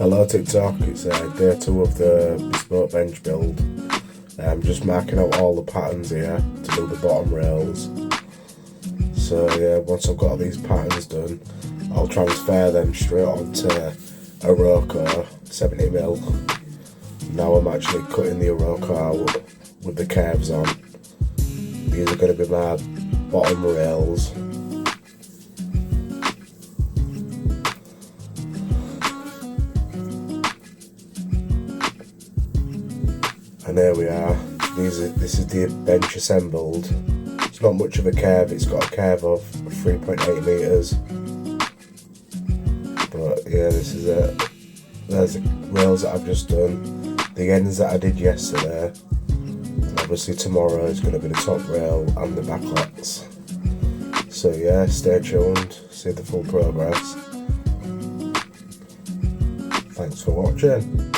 Hello TikTok, it's day 2 of the bespoke bench build. I'm just marking out all the patterns here to do the bottom rails. So yeah, once I've got these patterns done, I'll transfer them straight onto a Iroko 70mm. Now I'm actually cutting the Iroko out with the curves on. These are going to be my bottom rails. And there we are. This is the bench assembled. It's not much of a curve, it's got a curve of 3.8 metres. But yeah, this is it. There's the rails that I've just done. The ends that I did yesterday. And obviously tomorrow is going to be the top rail and the backlets. So yeah, stay tuned, see the full progress. Thanks for watching.